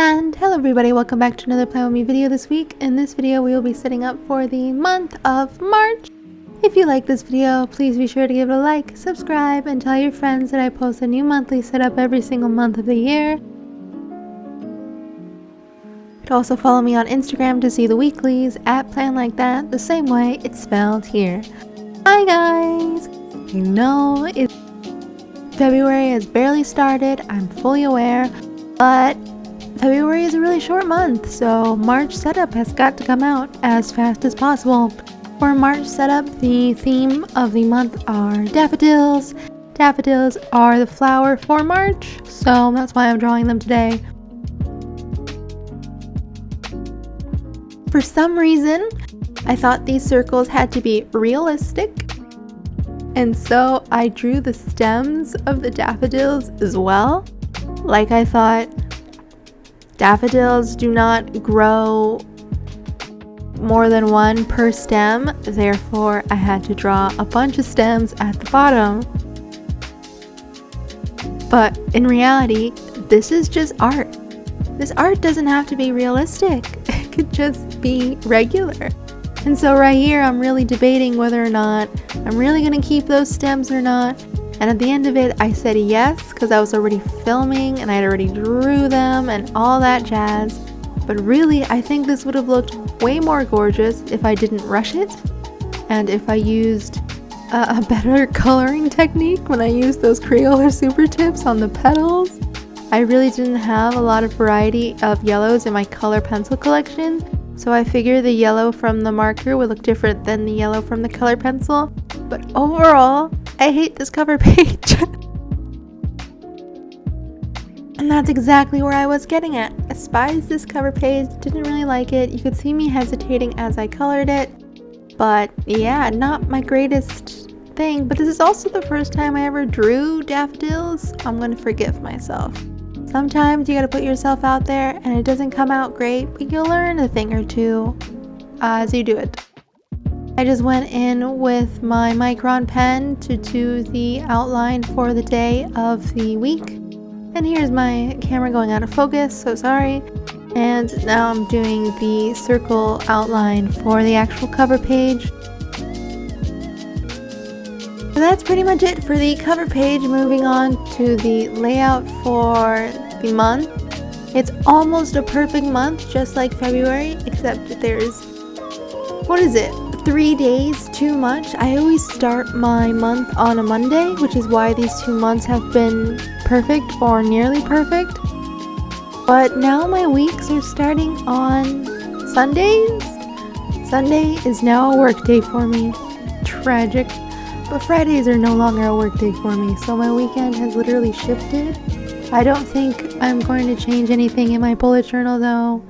And hello everybody, welcome back to another Play With Me video this week. In this video we will be setting up for the month of March. If you like this video, please be sure to give it a like, subscribe, and tell your friends that I post a new monthly setup every single month of the year. You can also follow me on Instagram to see the weeklies at Plan Like That, the same way it's spelled here. Hi guys! I know February has barely started, I'm fully aware, but February is a really short month, so March setup has got to come out as fast as possible. For March setup, the theme of the month are daffodils. Daffodils are the flower for March, so that's why I'm drawing them today. For some reason, I thought these circles had to be realistic, and so I drew the stems of the daffodils as well. Like I thought, daffodils do not grow more than one per stem, therefore I had to draw a bunch of stems at the bottom. But in reality, this is just art. This art doesn't have to be realistic. It could just be regular. And so right here, I'm really debating whether or not I'm really going to keep those stems or not. And at the end of it, I said yes, because I was already filming and I had already drew them and all that jazz. But really, I think this would have looked way more gorgeous if I didn't rush it. And if I used a better coloring technique when I used those Crayola Super Tips on the petals. I really didn't have a lot of variety of yellows in my color pencil collection. So I figured the yellow from the marker would look different than the yellow from the color pencil. But overall, I hate this cover page. And that's exactly where I was getting at. I despised this cover page, didn't really like it. You could see me hesitating as I colored it. But yeah, not my greatest thing. But this is also the first time I ever drew daffodils. I'm gonna forgive myself. Sometimes you gotta put yourself out there and it doesn't come out great, but you'll learn a thing or two as you do it. I just went in with my micron pen to do the outline for the day of the week. And here's my camera going out of focus, so sorry. And now I'm doing the circle outline for the actual cover page. So that's pretty much it for the cover page. Moving on to the layout for the month. It's almost a perfect month, just like February, except there's, 3 days too much. I always start my month on a Monday, which is why these 2 months have been perfect or nearly perfect. But now my weeks are starting on Sundays. Sunday is now a work day for me. Tragic. But Fridays are no longer a work day for me, so my weekend has literally shifted. I don't think I'm going to change anything in my bullet journal though.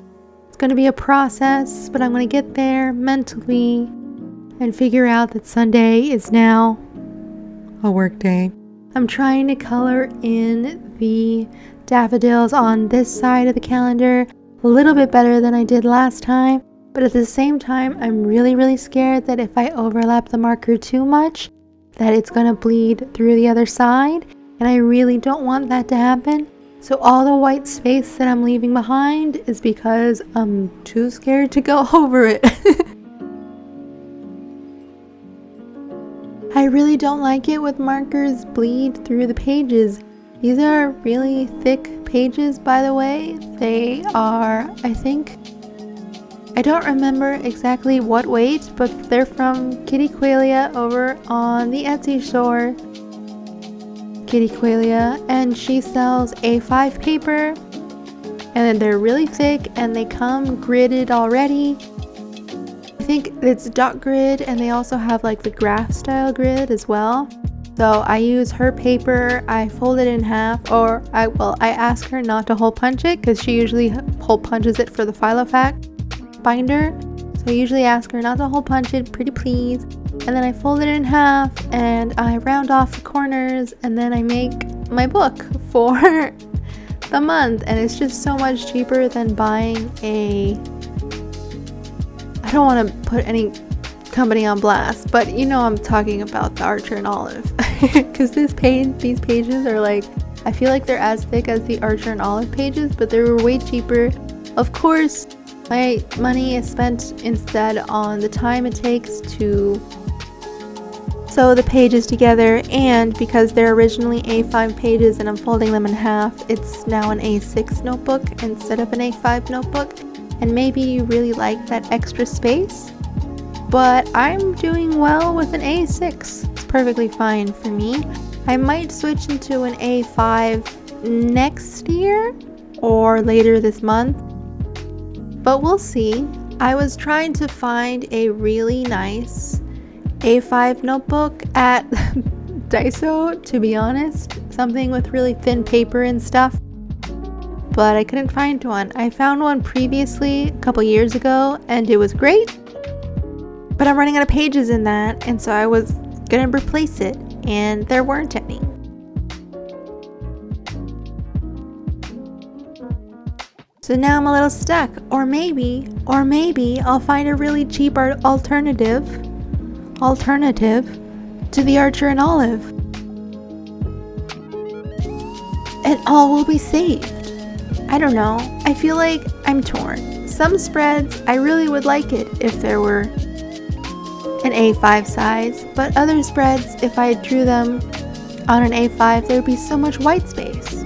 It's going to be a process, but I'm going to get there mentally and figure out that Sunday is now a work day. I'm trying to color in the daffodils on this side of the calendar a little bit better than I did last time, but at the same time, I'm really scared that if I overlap the marker too much, that it's going to bleed through the other side, and I really don't want that to happen. So all the white space that I'm leaving behind is because I'm too scared to go over it. I really don't like it when markers bleed through the pages. These are really thick pages, by the way. They are, I don't remember exactly what weight, but they're from Kitty Qualia over on the Etsy store. Kitty Qualia, and she sells A5 paper, and they're really thick and they come gridded already. I think it's dot grid, and they also have like the graph style grid as well. So I use her paper, I fold it in half, or I ask her not to hole punch it because she usually hole punches it for the Filofax binder. So I usually ask her not to hole punch it, pretty please. And then I fold it in half and I round off the corners, and then I make my book for the month. And it's just so much cheaper than buying I don't want to put any company on blast, but you know I'm talking about the Archer and Olive. Because these pages are like, I feel like they're as thick as the Archer and Olive pages, but they were way cheaper. Of course, my money is spent instead on the time it takes to sew the pages together, and because they're originally A5 pages and I'm folding them in half, it's now an A6 notebook instead of an A5 notebook. And maybe you really like that extra space, but I'm doing well with an A6. It's perfectly fine for me. I might switch into an A5 next year or later this month, but we'll see. I was trying to find a really nice A5 notebook at Daiso, to be honest, something with really thin paper and stuff, but I couldn't find one. I found one previously a couple years ago and it was great, but I'm running out of pages in that, and so I was gonna replace it and there weren't any. So now I'm a little stuck, or maybe I'll find a really cheap alternative to the Archer and Olive, and all will be saved. I don't know. I feel like I'm torn. Some spreads, I really would like it if there were an A5 size, but other spreads, if I drew them on an A5, there would be so much white space.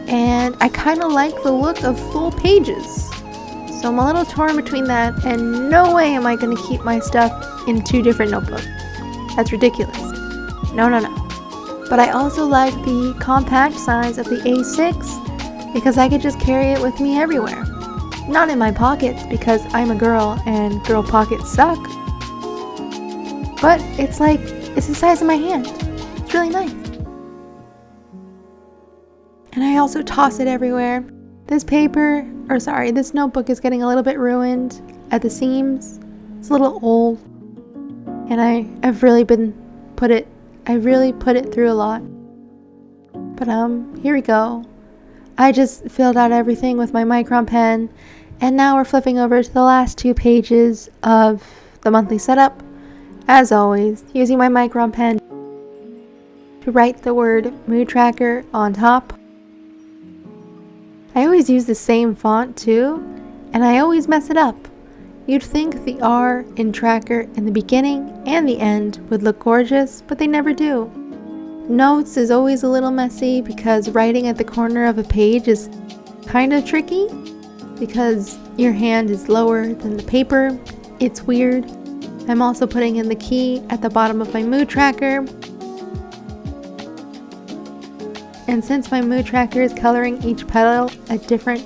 And I kind of like the look of full pages. So I'm a little torn between that, and no way am I going to keep my stuff in 2 different notebooks. That's ridiculous. No. But I also like the compact size of the A6 because I could just carry it with me everywhere. Not in my pockets because I'm a girl and girl pockets suck. But it's the size of my hand. It's really nice. And I also toss it everywhere. This notebook is getting a little bit ruined at the seams. It's a little old. And I've really put it through a lot. But here we go. I just filled out everything with my micron pen, and now we're flipping over to the last 2 pages of the monthly setup. As always, using my micron pen to write the word mood tracker on top. I always use the same font too, and I always mess it up. You'd think the R in tracker in the beginning and the end would look gorgeous, but they never do. Notes is always a little messy because writing at the corner of a page is kind of tricky because your hand is lower than the paper. It's weird. I'm also putting in the key at the bottom of my mood tracker. And since my mood tracker is coloring each petal a different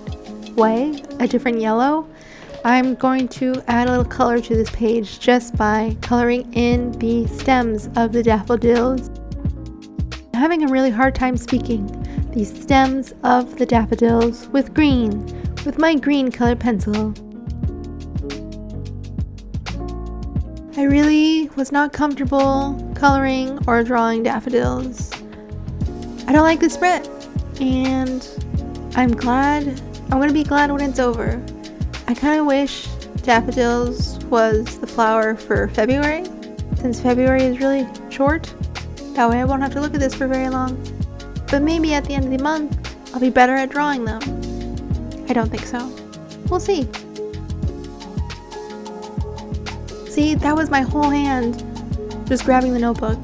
way, a different yellow, I'm going to add a little color to this page just by coloring in the stems of the daffodils. I'm having a really hard time speaking the stems of the daffodils with my green colored pencil. I really was not comfortable coloring or drawing daffodils. I don't like the spread, and I'm gonna be glad when it's over. I kind of wish daffodils was the flower for February, since February is really short. That way I won't have to look at this for very long. But maybe at the end of the month, I'll be better at drawing them. I don't think so. We'll see. See, that was my whole hand just grabbing the notebook.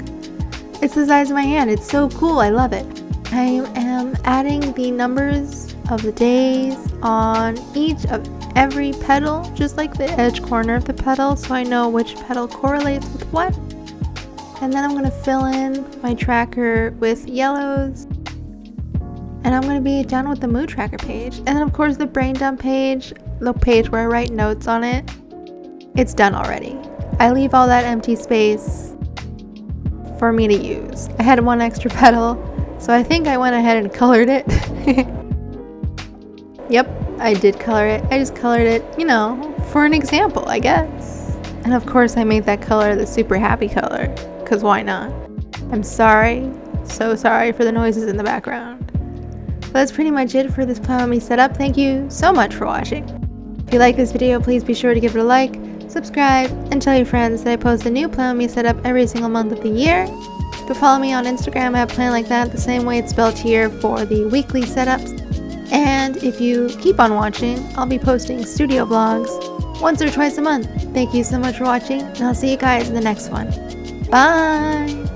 It's the size of my hand. It's so cool. I love it. I am adding the numbers of the days on each of every petal, just like the edge corner of the petal, so I know which petal correlates with what. And then I'm going to fill in my tracker with yellows. And I'm going to be done with the mood tracker page. And then of course the brain dump page, the page where I write notes on it, it's done already. I leave all that empty space for me to use. I had one extra petal, so I think I went ahead and colored it. Yep, I did color it. I just colored it, for an example, I guess. And of course I made that color the super happy color, because why not? I'm sorry, so sorry for the noises in the background. But that's pretty much it for this Plan With Me setup. Thank you so much for watching. If you like this video, please be sure to give it a like, subscribe, and tell your friends that I post a new Plan With Me setup every single month of the year. But follow me on Instagram at Plan Like That, the same way it's spelled here, for the weekly setups. And if you keep on watching, I'll be posting studio vlogs once or twice a month. Thank you so much for watching, and I'll see you guys in the next one. Bye!